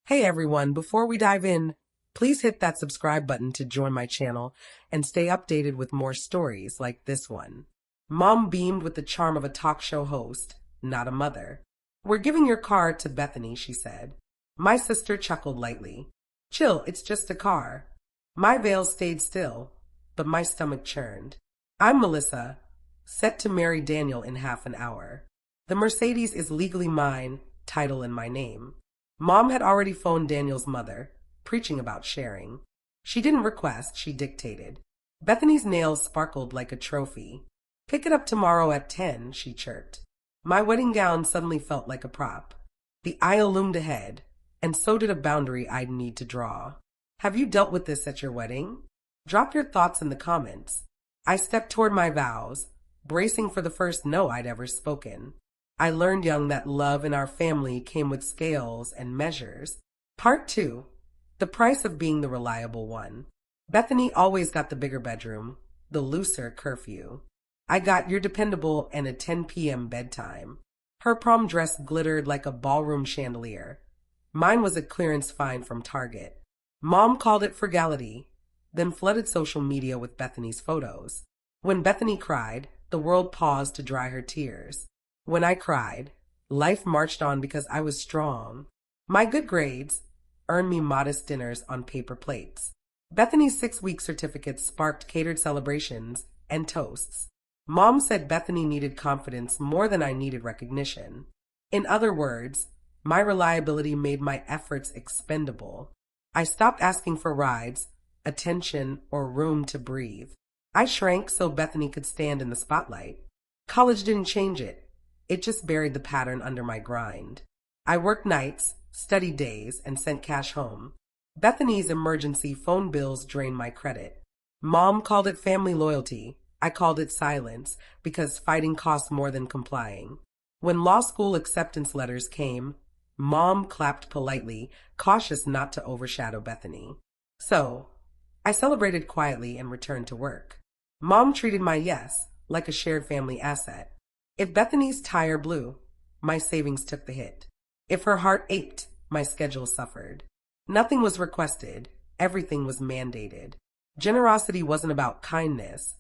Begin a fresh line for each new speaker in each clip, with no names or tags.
Hey everyone, before we dive in, please hit that subscribe button to join my channel and stay updated with more stories like this one. Mom beamed with the charm of a talk show host, not a mother. "We're giving your car to Bethany," she said. My sister chuckled lightly. "Chill, it's just a car." My veil stayed still, but my stomach churned. "I'm Melissa, set to marry Daniel in half an hour. The Mercedes is legally mine, title in my name." Mom had already phoned Daniel's mother, preaching about sharing. She didn't request, she dictated. Bethany's nails sparkled like a trophy. "Pick it up tomorrow at 10, she chirped. My wedding gown suddenly felt like a prop. The aisle loomed ahead, and so did a boundary I'd need to draw. Have you dealt with this at your wedding? Drop your thoughts in the comments. I stepped toward my vows, bracing for the first no I'd ever spoken. I learned young that love in our family came with scales and measures. Part 2. The price of being the reliable one. Bethany always got the bigger bedroom, the looser curfew. I got your dependable and a 10 p.m. bedtime. Her prom dress glittered like a ballroom chandelier. Mine was a clearance find from Target. Mom called it frugality, then flooded social media with Bethany's photos. When Bethany cried, the world paused to dry her tears. When I cried, life marched on because I was strong. My good grades earned me modest dinners on paper plates. Bethany's 6-week certificates sparked catered celebrations and toasts. Mom said Bethany needed confidence more than I needed recognition. In other words, my reliability made my efforts expendable. I stopped asking for rides, attention, or room to breathe. I shrank so Bethany could stand in the spotlight. College didn't change it. It just buried the pattern under my grind. I worked nights, studied days, and sent cash home. Bethany's emergency phone bills drained my credit. Mom called it family loyalty. I called it silence, because fighting costs more than complying. When law school acceptance letters came, Mom clapped politely, cautious not to overshadow Bethany. So, I celebrated quietly and returned to work. Mom treated my yes like a shared family asset. If Bethany's tire blew, my savings took the hit. If her heart ached, my schedule suffered. Nothing was requested, everything was mandated. Generosity wasn't about kindness,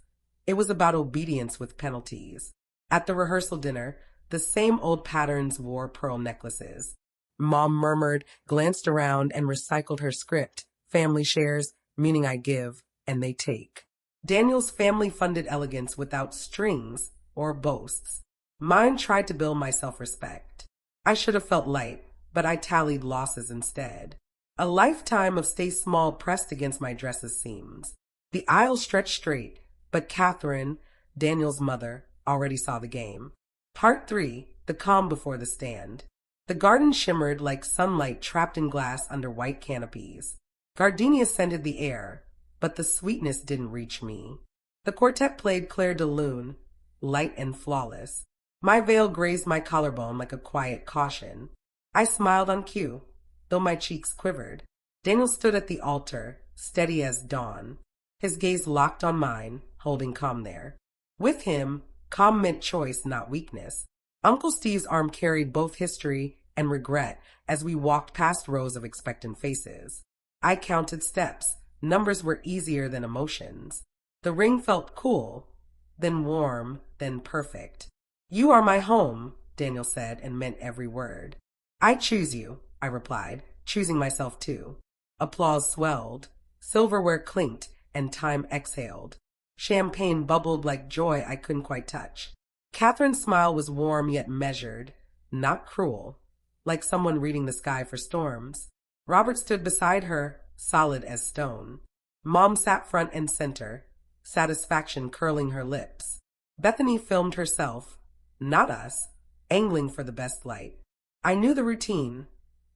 it was about obedience with penalties. At the rehearsal dinner, the same old patterns wore pearl necklaces. Mom murmured, glanced around, and recycled her script. Family shares, meaning I give, and they take. Daniel's family funded elegance without strings or boasts. Mine tried to build my self-respect. I should have felt light, but I tallied losses instead. A lifetime of stay small pressed against my dress's seams. The aisle stretched straight, but Catherine, Daniel's mother, already saw the game. Part 3. The calm before the stand. The garden shimmered like sunlight trapped in glass under white canopies. Gardenia scented the air, but the sweetness didn't reach me. The quartet played Clair de Lune, light and flawless. My veil grazed my collarbone like a quiet caution. I smiled on cue, though my cheeks quivered. Daniel stood at the altar, steady as dawn. His gaze locked on mine, holding calm there. With him, calm meant choice, not weakness. Uncle Steve's arm carried both history and regret as we walked past rows of expectant faces. I counted steps. Numbers were easier than emotions. The ring felt cool, then warm, then perfect. "You are my home," Daniel said, and meant every word. "I choose you," I replied, choosing myself too. Applause swelled. Silverware clinked, and time exhaled. Champagne bubbled like joy I couldn't quite touch. Catherine's smile was warm yet measured, not cruel, like someone reading the sky for storms. Robert stood beside her, solid as stone. Mom sat front and center, satisfaction curling her lips. Bethany filmed herself, not us, angling for the best light. I knew the routine.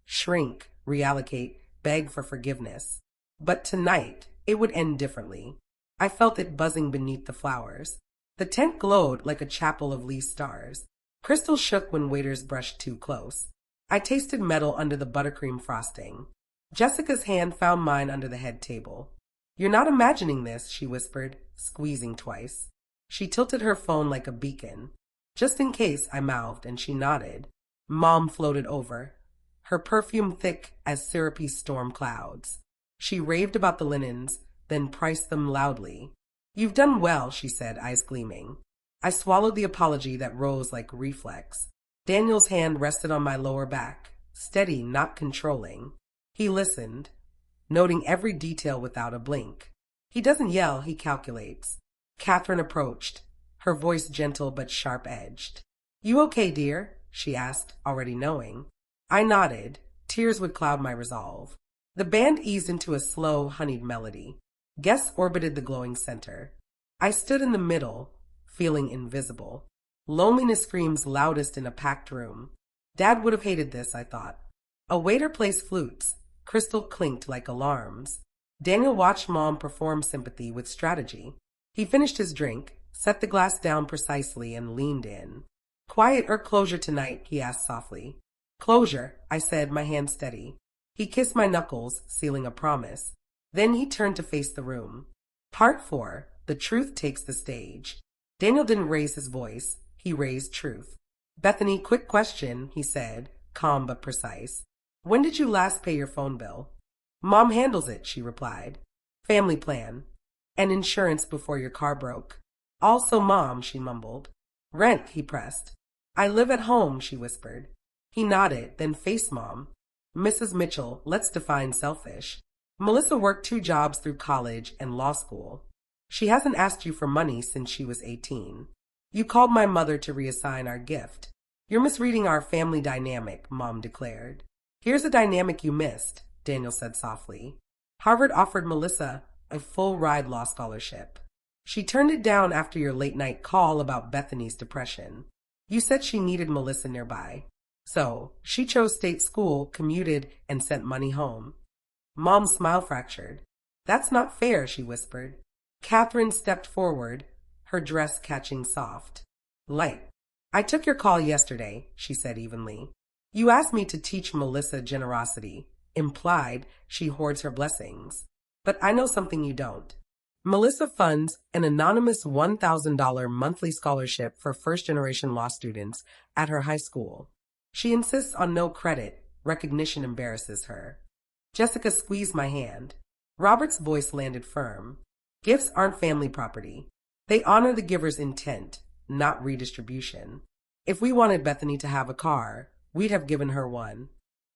Shrink, reallocate, beg for forgiveness. But tonight, it would end differently. I felt it buzzing beneath the flowers. The tent glowed like a chapel of leaf stars. Crystals shook when waiters brushed too close. I tasted metal under the buttercream frosting. Jessica's hand found mine under the head table. "You're not imagining this," she whispered, squeezing twice. She tilted her phone like a beacon. "Just in case," I mouthed, and she nodded. Mom floated over. her perfume thick as syrupy storm clouds. She raved about the linens, then priced them loudly. "You've done well," she said, eyes gleaming. I swallowed the apology that rose like reflex. Daniel's hand rested on my lower back, steady, not controlling. He listened, noting every detail without a blink. He doesn't yell, he calculates. Catherine approached, her voice gentle but sharp-edged. "You okay, dear?" she asked, already knowing. I nodded. Tears would cloud my resolve. The band eased into a slow, honeyed melody. Guests orbited the glowing center. I stood in the middle, feeling invisible. Loneliness screams loudest in a packed room. Dad would have hated this, I thought. A waiter placed flutes. Crystal clinked like alarms. Daniel watched Mom perform sympathy with strategy. He finished his drink, set the glass down precisely, and leaned in. "Quiet or closure tonight?" he asked softly. "Closure," I said, my hand steady. He kissed my knuckles, sealing a promise. Then he turned to face the room. Part 4. The truth takes the stage. Daniel didn't raise his voice. He raised truth. "Bethany, quick question," he said, calm but precise. "When did you last pay your phone bill?" "Mom handles it," she replied. "Family plan. And insurance before your car broke." "Also Mom," she mumbled. "Rent," he pressed. "I live at home," she whispered. He nodded, then faced Mom. "Mrs. Mitchell, let's define selfish. Melissa worked 2 jobs through college and law school. She hasn't asked you for money since she was 18. You called my mother to reassign our gift. You're misreading our family dynamic," Mom declared. "Here's a dynamic you missed," Daniel said softly. "Harvard offered Melissa a full-ride law scholarship. She turned it down after your late-night call about Bethany's depression. You said she needed Melissa nearby. So, she chose state school, commuted, and sent money home." Mom's smile fractured. "That's not fair," she whispered. Catherine stepped forward, her dress catching soft light. "I took your call yesterday," she said evenly. "You asked me to teach Melissa generosity, implied she hoards her blessings. But I know something you don't. Melissa funds an anonymous $1,000 monthly scholarship for first-generation law students at her high school. She insists on no credit. Recognition embarrasses her." Jessica squeezed my hand. Robert's voice landed firm. "Gifts aren't family property. They honor the giver's intent, not redistribution. If we wanted Bethany to have a car, we'd have given her one."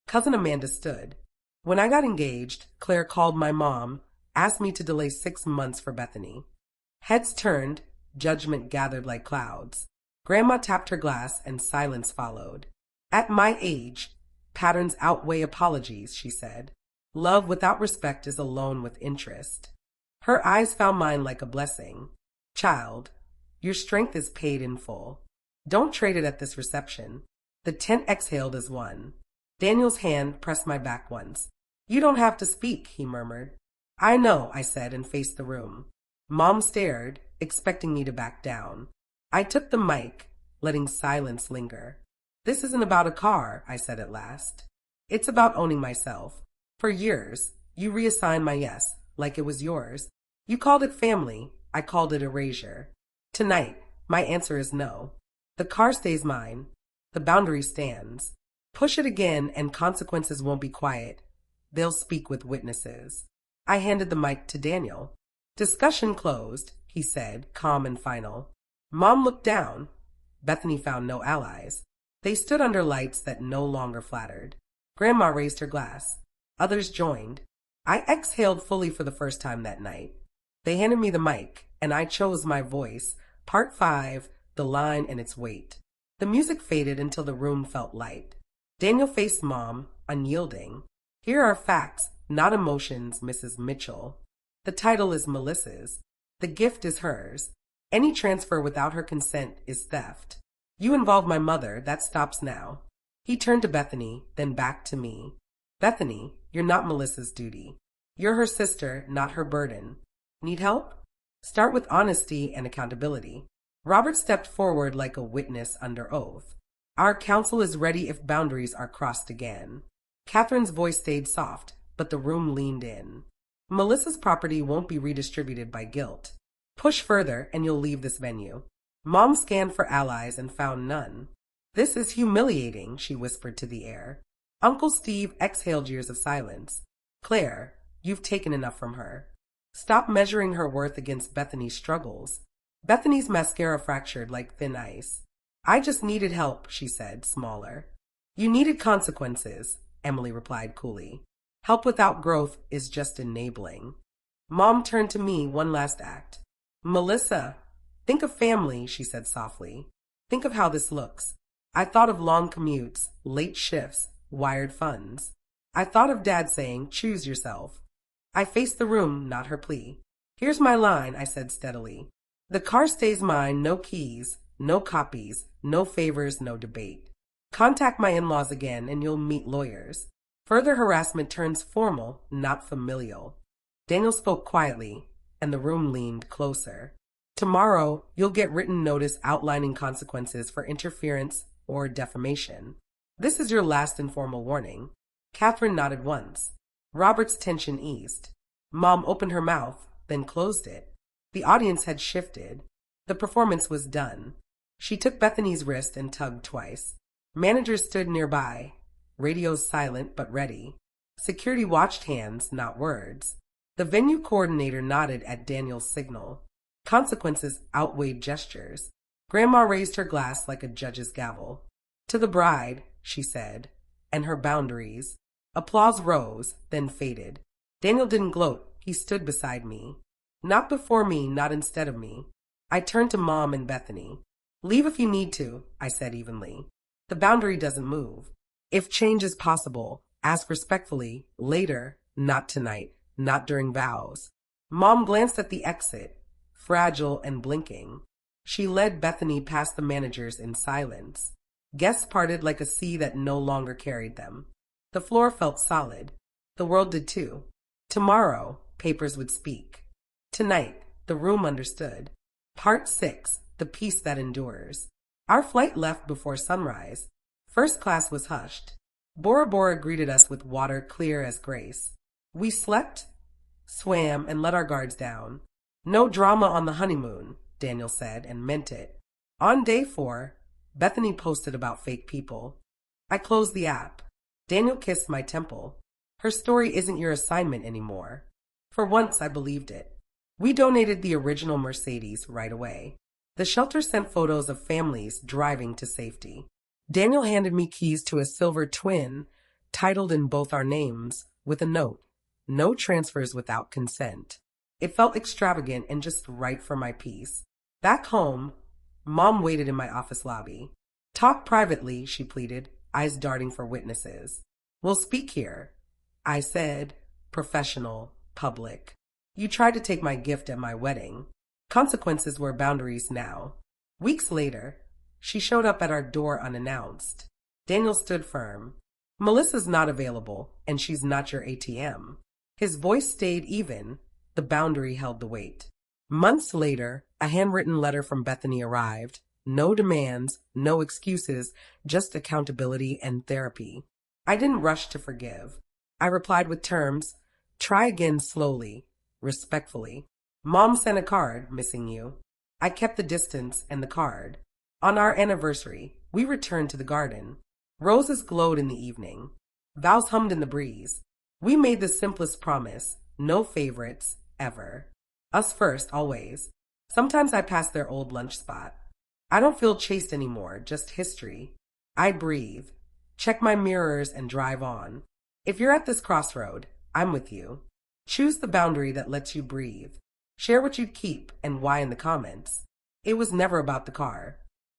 Cousin Amanda stood. "When I got engaged, Claire called my mom, asked me to delay 6 months for Bethany." Heads turned, judgment gathered like clouds. Grandma tapped her glass and silence followed. "At my age, patterns outweigh apologies," she said. "Love without respect is a loan with interest." Her eyes found mine like a blessing. "Child, your strength is paid in full. Don't trade it at this reception." The tent exhaled as one. Daniel's hand pressed my back once. "You don't have to speak," he murmured. "I know," I said, and faced the room. Mom stared, expecting me to back down. I took the mic, letting silence linger. "This isn't about a car," I said at last. "It's about owning myself. For years, you reassigned my yes, like it was yours. You called it family. I called it erasure. Tonight, my answer is no. The car stays mine. The boundary stands. Push it again and consequences won't be quiet. They'll speak with witnesses." I handed the mic to Daniel. "Discussion closed," he said, calm and final. Mom looked down. Bethany found no allies. They stood under lights that no longer flattered. Grandma raised her glass. Others joined. I exhaled fully for the first time that night. They handed me the mic, and I chose my voice. Part 5, the line and its weight. The music faded until the room felt light. Daniel faced Mom, unyielding. "Here are facts, not emotions, Mrs. Mitchell. The title is Melissa's. The gift is hers. Any transfer without her consent is theft. You involve my mother, that stops now." He turned to Bethany, then back to me. "Bethany, you're not Melissa's duty. You're her sister, not her burden. Need help? Start with honesty and accountability." Robert stepped forward like a witness under oath. "Our counsel is ready if boundaries are crossed again." Catherine's voice stayed soft, but the room leaned in. "Melissa's property won't be redistributed by guilt. Push further and you'll leave this venue." Mom scanned for allies and found none. "This is humiliating," she whispered to the air. Uncle Steve exhaled years of silence. Claire, you've taken enough from her. Stop measuring her worth against Bethany's struggles. Bethany's mascara fractured like thin ice. I just needed help, she said, smaller. You needed consequences, Emily replied coolly. Help without growth is just enabling. Mom turned to me one last act. Melissa, think of family, she said softly. Think of how this looks. I thought of long commutes, late shifts, wired funds. I thought of Dad saying, choose yourself. I faced the room, not her plea. Here's my line, I said steadily. The car stays mine, no keys, no copies, no favors, no debate. Contact my in-laws again and you'll meet lawyers. Further harassment turns formal, not familial. Daniel spoke quietly, and the room leaned closer. Tomorrow, you'll get written notice outlining consequences for interference or defamation. This is your last informal warning. Catherine nodded once. Robert's tension eased. Mom opened her mouth, then closed it. The audience had shifted. The performance was done. She took Bethany's wrist and tugged twice. Managers stood nearby, radios silent but ready. Security watched hands, not words. The venue coordinator nodded at Daniel's signal. Consequences outweighed gestures. Grandma raised her glass like a judge's gavel. To the bride, she said, and her boundaries. Applause rose, then faded. Daniel didn't gloat. He stood beside me. Not before me, not instead of me. I turned to Mom and Bethany. Leave if you need to, I said evenly. The boundary doesn't move. If change is possible, ask respectfully, later, not tonight, not during vows. Mom glanced at the exit, fragile and blinking. She led Bethany past the managers in silence. Guests parted like a sea that no longer carried them. The floor felt solid. The world did too. Tomorrow, papers would speak. Tonight, the room understood. Part 6, The Peace That Endures. Our flight left before sunrise. First class was hushed. Bora Bora greeted us with water clear as grace. We slept, swam, and let our guards down. No drama on the honeymoon, Daniel said, and meant it. On day 4, Bethany posted about fake people. I closed the app. Daniel kissed my temple. Her story isn't your assignment anymore. For once, I believed it. We donated the original Mercedes right away. The shelter sent photos of families driving to safety. Daniel handed me keys to a silver twin, titled in both our names, with a note. No transfers without consent. It felt extravagant and just right for my peace. Back home, Mom waited in my office lobby. Talk privately, she pleaded, eyes darting for witnesses. We'll speak here. I said, professional, public. You tried to take my gift at my wedding. Consequences were boundaries now. Weeks later, she showed up at our door unannounced. Daniel stood firm. Melissa's not available, and she's not your ATM. His voice stayed even. The boundary held the weight. Months later, a handwritten letter from Bethany arrived. No demands, no excuses, just accountability and therapy. I didn't rush to forgive. I replied with terms, try again slowly, respectfully. Mom sent a card, missing you. I kept the distance and the card. On our anniversary, we returned to the garden. Roses glowed in the evening. Vows hummed in the breeze. We made the simplest promise, no favorites, ever. Us first, always. Sometimes I pass their old lunch spot. I don't feel chased anymore, just history. I breathe, check my mirrors, and drive on. If you're at this crossroad, I'm with you. Choose the boundary that lets you breathe. Share what you'd keep and why in the comments. It was never about the car.